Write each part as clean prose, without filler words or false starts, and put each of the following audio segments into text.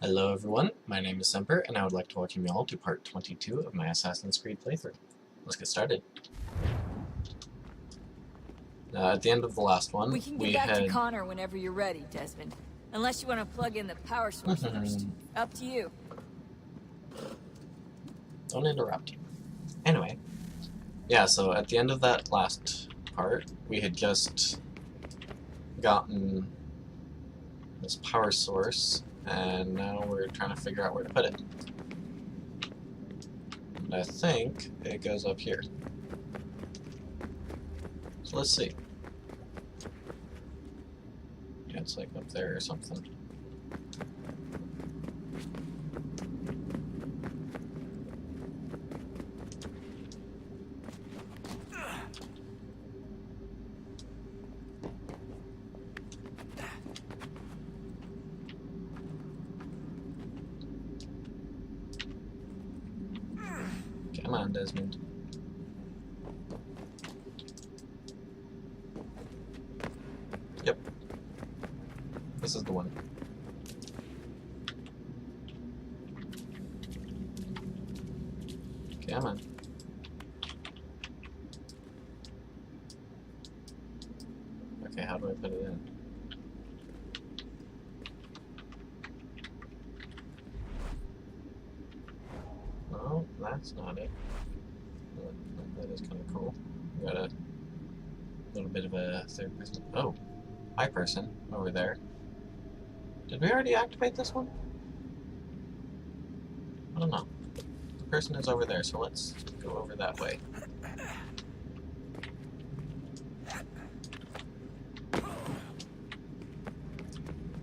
Hello everyone, my name is Semper, and I would like to welcome you all to part 22 of my Assassin's Creed playthrough. Let's get started. At the end of the last one, We can get back to Connor whenever you're ready, Desmond. Unless you want to plug in the power source first. Up to you. Don't interrupt you. Anyway, yeah, so at the end of that last part, we had just gotten this power source, and now we're trying to figure out where to put it. And I think it goes up here. So let's see. Yeah, it's like up there or something. Come on, Desmond. Yep. This is the one. Come on. Okay, how do I put it in? Oh, that's not it. That is kind of cool. We got a little bit of a third person. Oh, hi person over there. Did we already activate this one? I don't know. The person is over there, so let's go over that way.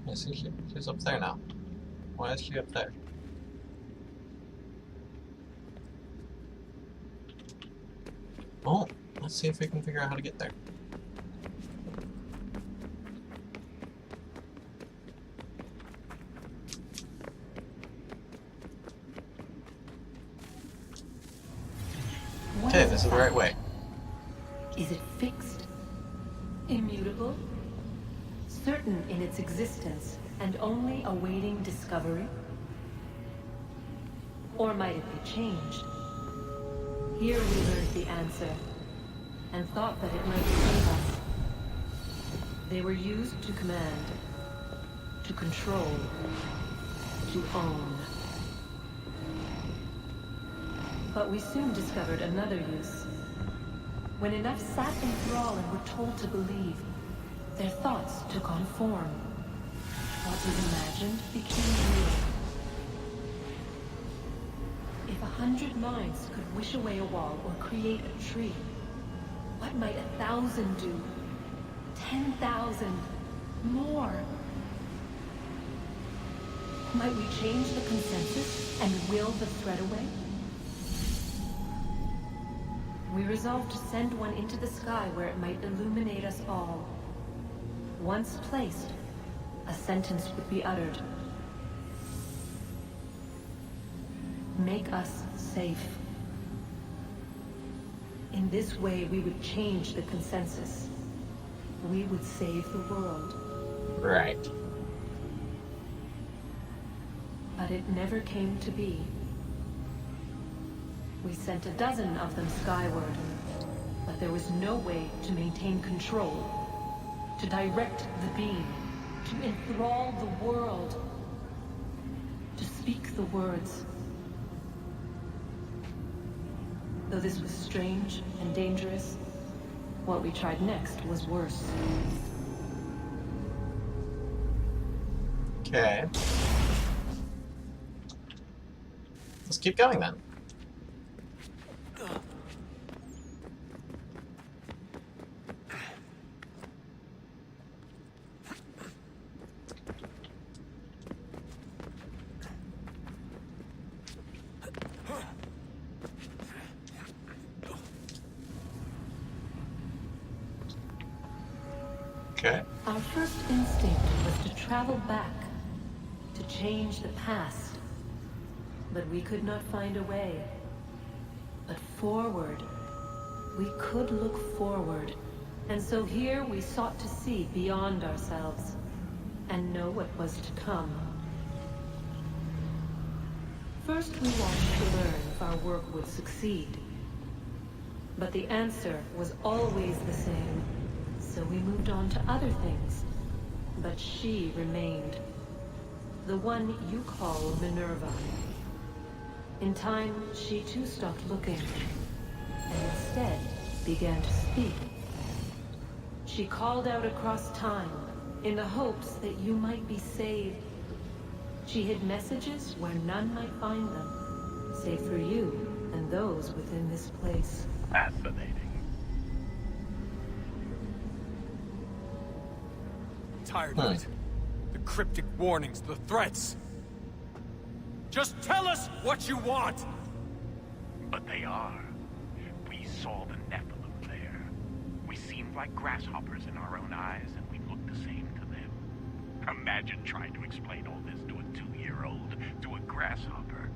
I see she's up there now. Why is she up there? Oh, let's see if we can figure out how to get there. Okay, this is the right way. Is it fixed? Immutable? Certain in its existence and only awaiting discovery? Or might it be changed? Here we learned the answer, and thought that it might save us. They were used to command, to control, to own. But we soon discovered another use. When enough sat in thrall and were told to believe, their thoughts took on form. What was imagined became real. If 100 minds could wish away a wall or create a tree, what might 1,000 do? 10,000? More? Might we change the consensus and will the threat away? We resolved to send one into the sky where it might illuminate us all. Once placed, a sentence would be uttered. Make us safe. In this way, we would change the consensus. We would save the world. Right. But it never came to be. We sent a dozen of them skyward, but there was no way to maintain control, to direct the beam, to enthrall the world, to speak the words. Though this was strange and dangerous, what we tried next was worse. Okay. Let's keep going then. Okay. Our first instinct was to travel back, to change the past. But we could not find a way. But forward. We could look forward. And so here we sought to see beyond ourselves, and know what was to come. First, we wanted to learn if our work would succeed. But the answer was always the same. So we moved on to other things. But she remained. The one you call Minerva. In time, she too stopped looking. And instead began to speak. She called out across time, in the hopes that you might be saved. She hid messages where none might find them, save for you and those within this place. Fascinating. Tired of it. The cryptic warnings, the threats. Just tell us what you want! But they are. We saw the Nephilim there. We seemed like grasshoppers in our own eyes, and we looked the same to them. Imagine trying to explain all this to a 2-year-old, to a grasshopper.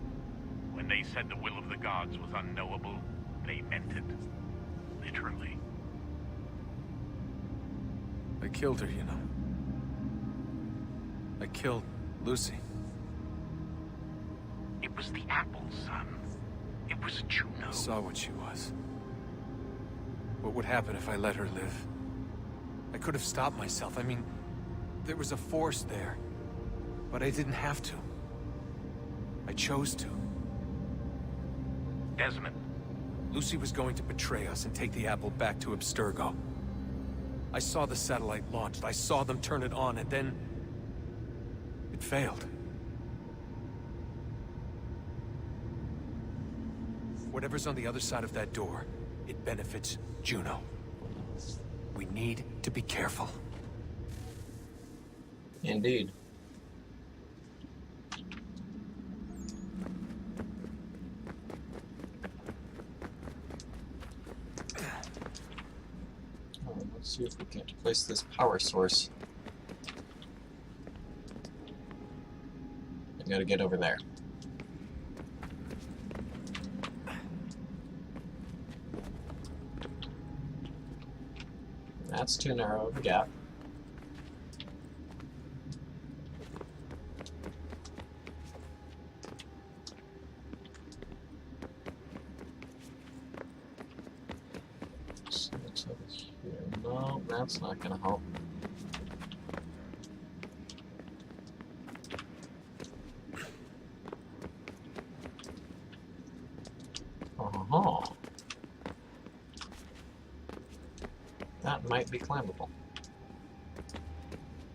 When they said the will of the gods was unknowable, they meant it. Literally. I killed her, you know. I killed Lucy. It was the apple, son. It was Juno. I saw what she was. What would happen if I let her live? I could have stopped myself. I mean, there was a force there. But I didn't have to. I chose to. Desmond. Lucy was going to betray us and take the apple back to Abstergo. I saw the satellite launched. I saw them turn it on, and then... it failed. Whatever's on the other side of that door, it benefits Juno. We need to be careful. Indeed. Let's see if we can place this power source. I gotta get over there. That's too narrow of a gap. So it's over here. No, that's not gonna help. Uh-huh. That might be climbable.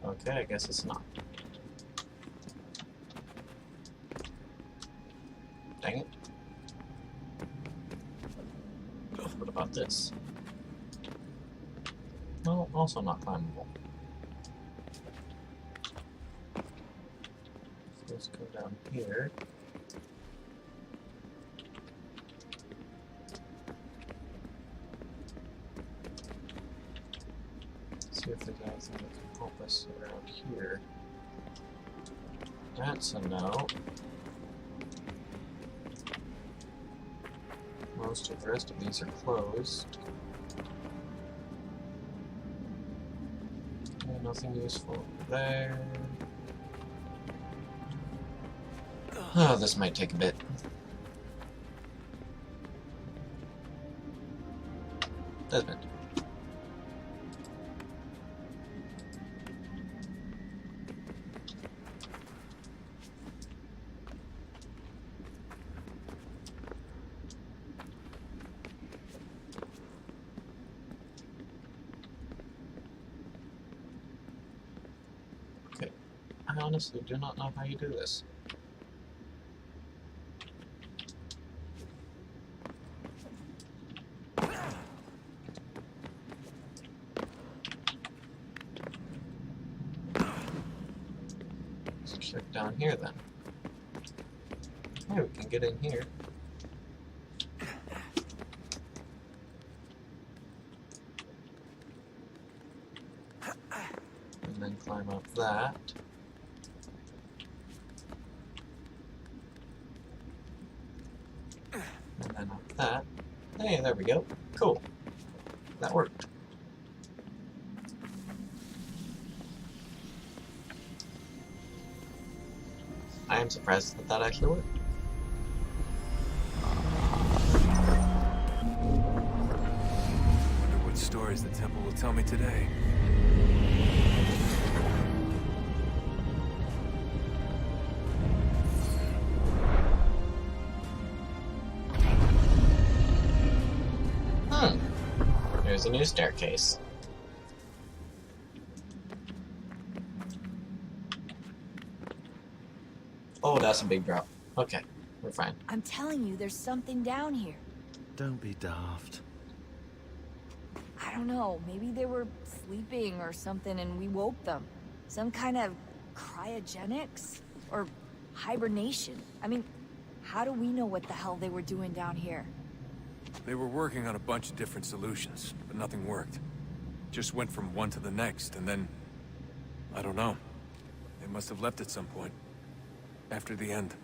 Okay, I guess it's not. Dang it. What about this? No, also not climbable. So let's go down here. See if there's anything that can help us around here. That's a no. Most of the rest of these are closed. Okay, nothing useful there. Oh, this might take a bit. Desmond. I honestly do not know how you do this. Let's check down here then. Hey, we can get in here. And then climb up that. And then up that. Hey, there we go. Cool. That worked. I am surprised that that actually worked. temple will tell me today. There's a new staircase. Oh, that's a big drop. Okay, we're fine. I'm telling you, there's something down here. Don't be daft. I don't know, maybe they were sleeping or something and we woke them. Some kind of cryogenics? Or hibernation? I mean, how do we know what the hell they were doing down here? They were working on a bunch of different solutions, but nothing worked. Just went from one to the next, and then... I don't know. They must have left at some point. After the end.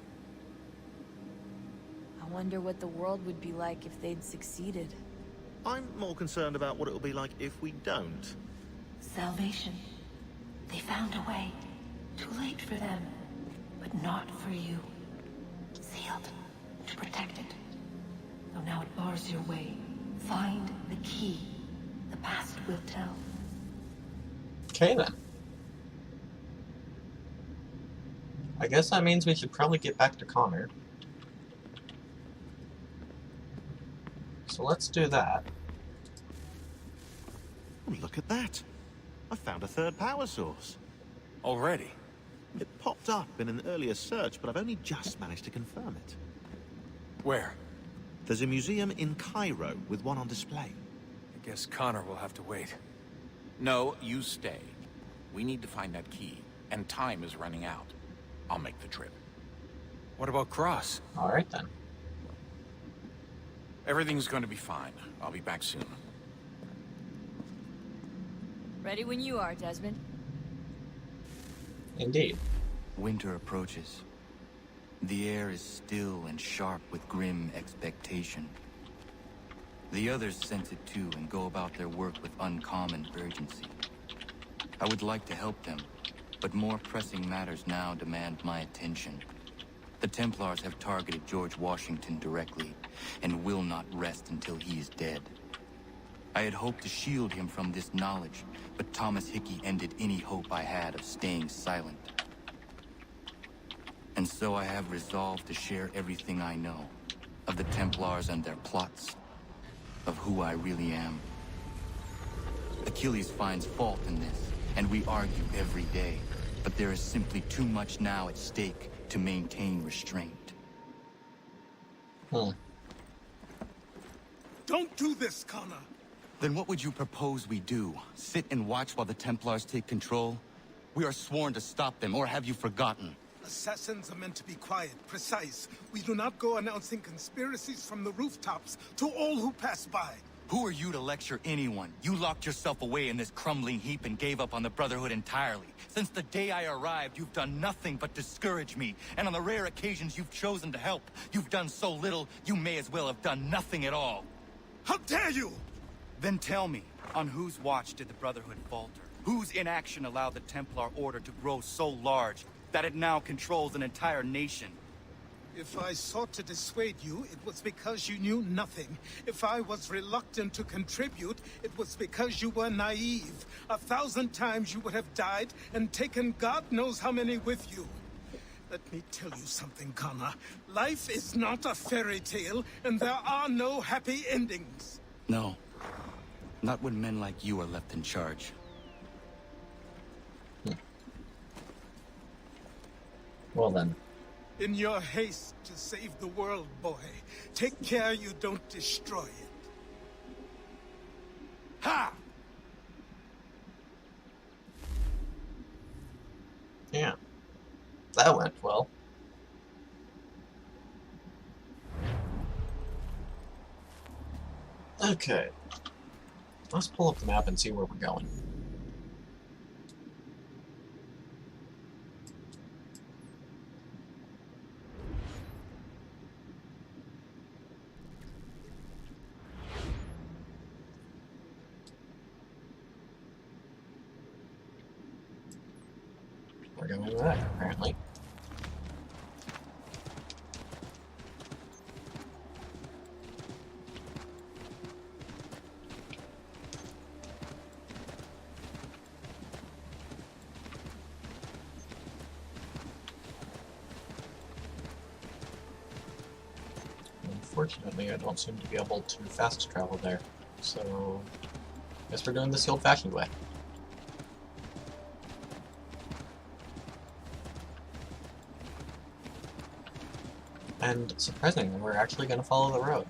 I wonder what the world would be like if they'd succeeded. I'm more concerned about what it'll be like if we don't. Salvation. They found a way. Too late for them, but not for you. Sealed to protect it. So now it bars your way. Find the key. The past will tell. Okay then. I guess that means we should probably get back to Connor. So let's do that. Oh, look at that. I found a third power source. Already? It popped up in an earlier search, but I've only just managed to confirm it. Where? There's a museum in Cairo with one on display. I guess Connor will have to wait. No, you stay. We need to find that key, and time is running out. I'll make the trip. What about Cross? Alright then. Everything's going to be fine. I'll be back soon. Ready when you are, Desmond. Indeed. Winter approaches. The air is still and sharp with grim expectation. The others sense it too and go about their work with uncommon urgency. I would like to help them, but more pressing matters now demand my attention. The Templars have targeted George Washington directly, and will not rest until he is dead. I had hoped to shield him from this knowledge, but Thomas Hickey ended any hope I had of staying silent. And so I have resolved to share everything I know, of the Templars and their plots, of who I really am. Achilles finds fault in this, and we argue every day, but there is simply too much now at stake to maintain restraint. Hmm. Don't do this, Connor. Then what would you propose we do? Sit and watch while the Templars take control? We are sworn to stop them, or have you forgotten? Assassins are meant to be quiet, precise. We do not go announcing conspiracies from the rooftops to all who pass by. Who are you to lecture anyone? You locked yourself away in this crumbling heap and gave up on the Brotherhood entirely. Since the day I arrived, you've done nothing but discourage me. And on the rare occasions you've chosen to help, you've done so little, you may as well have done nothing at all. How dare you! Then tell me, on whose watch did the Brotherhood falter? Whose inaction allowed the Templar Order to grow so large that it now controls an entire nation? If I sought to dissuade you, it was because you knew nothing. If I was reluctant to contribute, it was because you were naive. 1,000 times you would have died and taken God knows how many with you. Let me tell you something, Connor. Life is not a fairy tale, and there are no happy endings. No. Not when men like you are left in charge. Well then. In your haste to save the world, boy, take care you don't destroy it. Ha! Yeah. That went well. Okay. Let's pull up the map and see where we're going. We're going there, apparently. unfortunately, I don't seem to be able to fast travel there. So, guess we're doing this the old-fashioned way. And surprisingly, we're actually going to follow the road.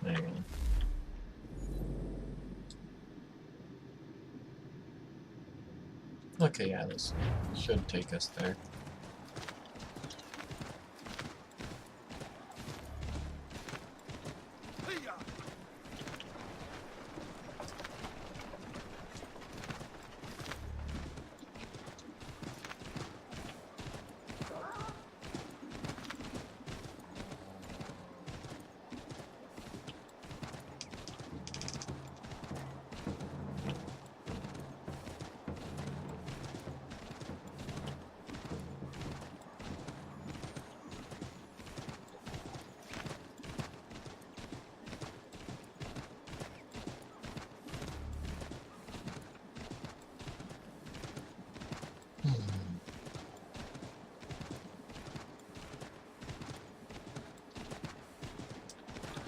There you go. Okay, yeah, this should take us there.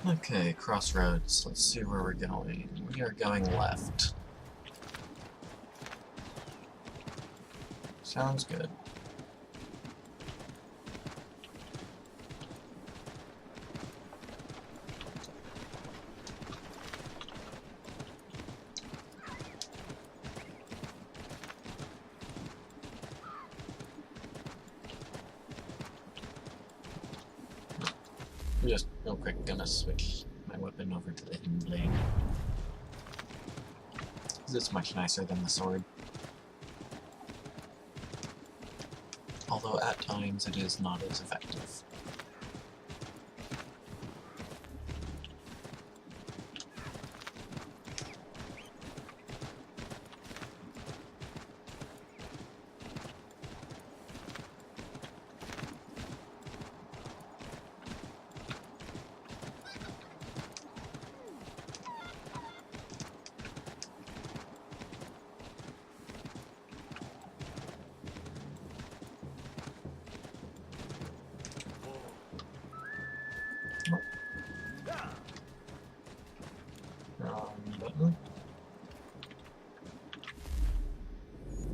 Okay, crossroads. Let's see where we're going. We are going left. Sounds good. Just real quick, gonna switch my weapon over to the hidden blade. Because it's much nicer than the sword. Although at times it is not as effective. Wrong button.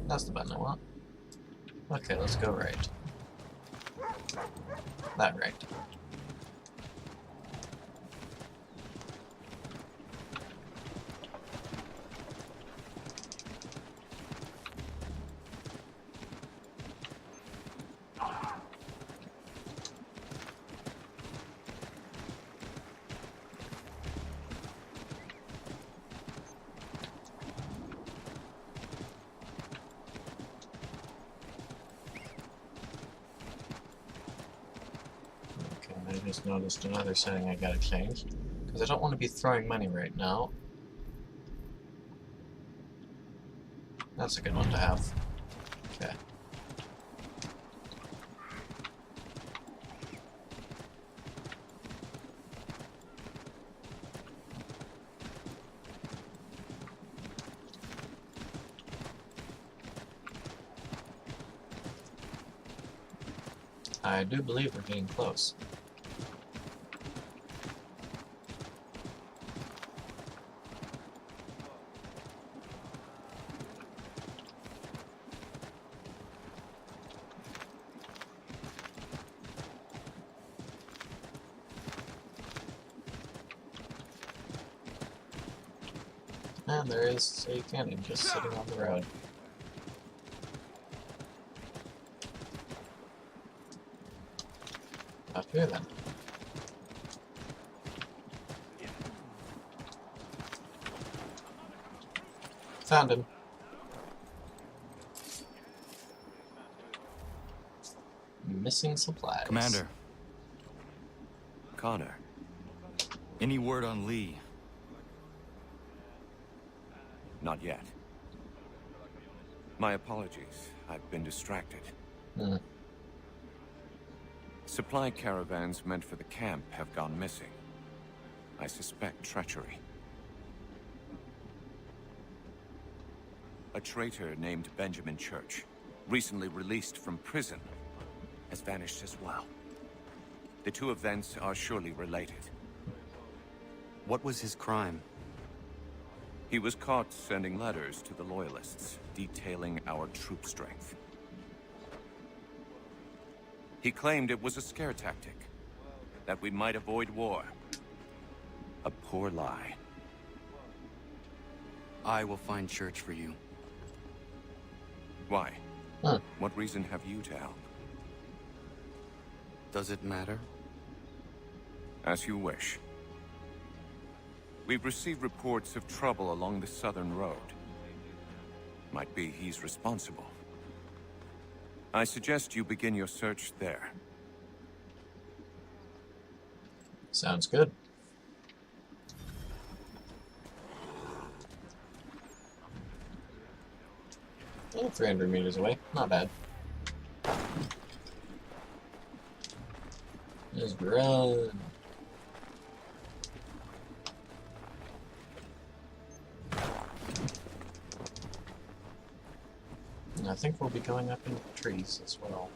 That's the button I want. Okay, let's go right. That right. I just noticed another setting I gotta change, because I don't want to be throwing money right now. That's a good one to have. Okay. I do believe we're getting close. And there is a cannon just sitting on the road. Up here then. Found him. Missing supplies. Commander. Connor. Any word on Lee? Not yet. My apologies. I've been distracted. Hmm. Supply caravans meant for the camp have gone missing. I suspect treachery. A traitor named Benjamin Church, recently released from prison, has vanished as well. The two events are surely related. What was his crime? He was caught sending letters to the Loyalists, detailing our troop strength. He claimed it was a scare tactic, that we might avoid war. A poor lie. I will find Church for you. Why? Huh. What reason have you to help? Does it matter? As you wish. We've received reports of trouble along the southern road. Might be he's responsible. I suggest you begin your search there. Sounds good. Oh, 300 meters away. Not bad. Just run. And I think we'll be going up into trees as well.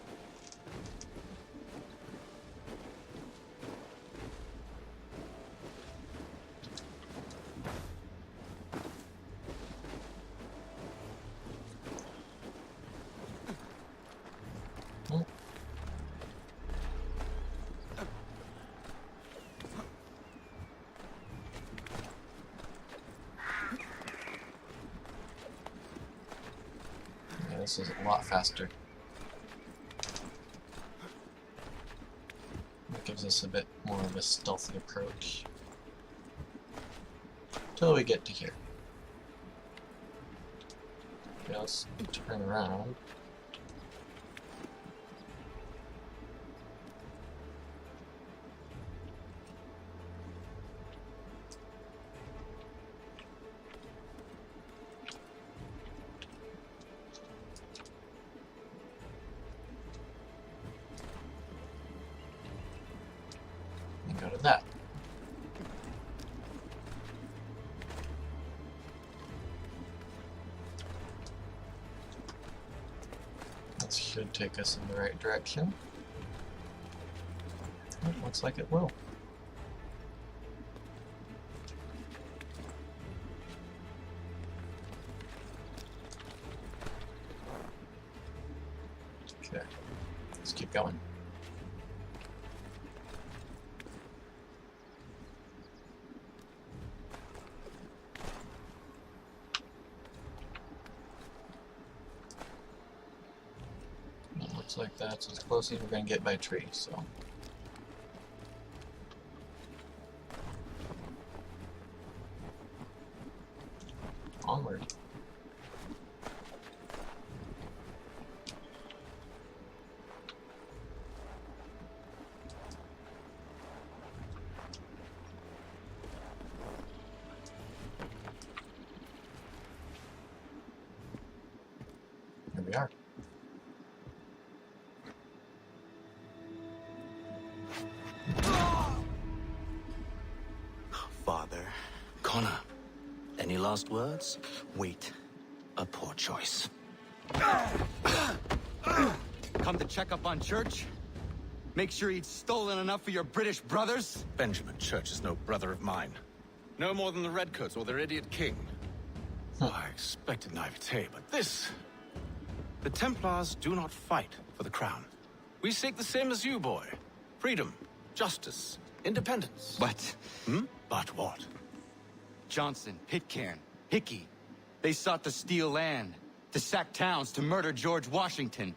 Oh. Yeah, this is a lot faster. It gives us a bit more of a stealthy approach. Till we get to here. Just turn around. And go to that. That should take us in the right direction. It looks like it will. Okay, let's keep going. It looks like that's as close as we're going to get by tree, so. Onward. Here we are. Father. Connor, any last words? Wait. A poor choice. Come to check up on Church? Make sure he'd stolen enough for your British brothers? Benjamin Church is no brother of mine. No more than the Redcoats or their idiot king. I expected naivete, but this... The Templars do not fight for the crown. We seek the same as you, boy. Freedom, justice, independence. But But what? Johnson, Pitcairn, Hickey, they sought to steal land, to sack towns, to murder George Washington.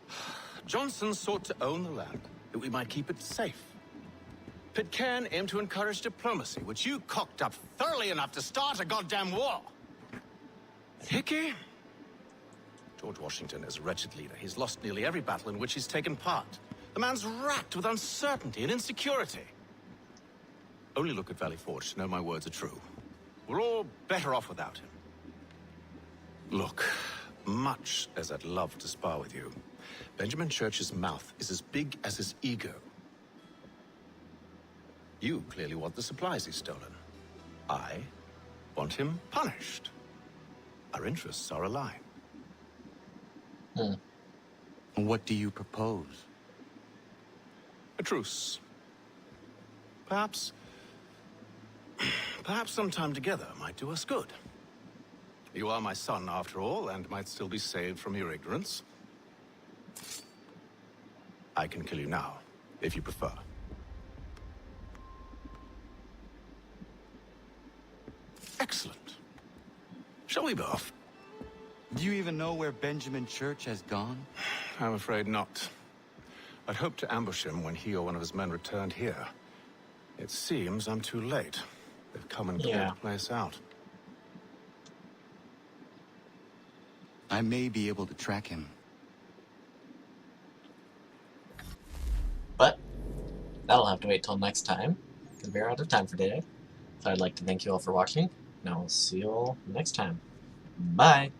Johnson sought to own the land, that we might keep it safe. Pitcairn aimed to encourage diplomacy, which you cocked up thoroughly enough to start a goddamn war. And Hickey? George Washington is a wretched leader. He's lost nearly every battle in which he's taken part. The man's racked with uncertainty and insecurity. Only look at Valley Forge to know my words are true. We're all better off without him. Look, much as I'd love to spar with you, Benjamin Church's mouth is as big as his ego. You clearly want the supplies he's stolen. I want him punished. Our interests are aligned. What do you propose? A truce. Perhaps some time together might do us good. You are my son, after all, and might still be saved from your ignorance. I can kill you now, if you prefer. Excellent. Shall we both? Do you even know where Benjamin Church has gone? I'm afraid not. I'd hoped to ambush him when he or one of his men returned here. It seems I'm too late. They've come and cleared the place out. I may be able to track him. But that'll have to wait till next time, because we're out of time for today. So I'd like to thank you all for watching, and I will see you all next time. Bye!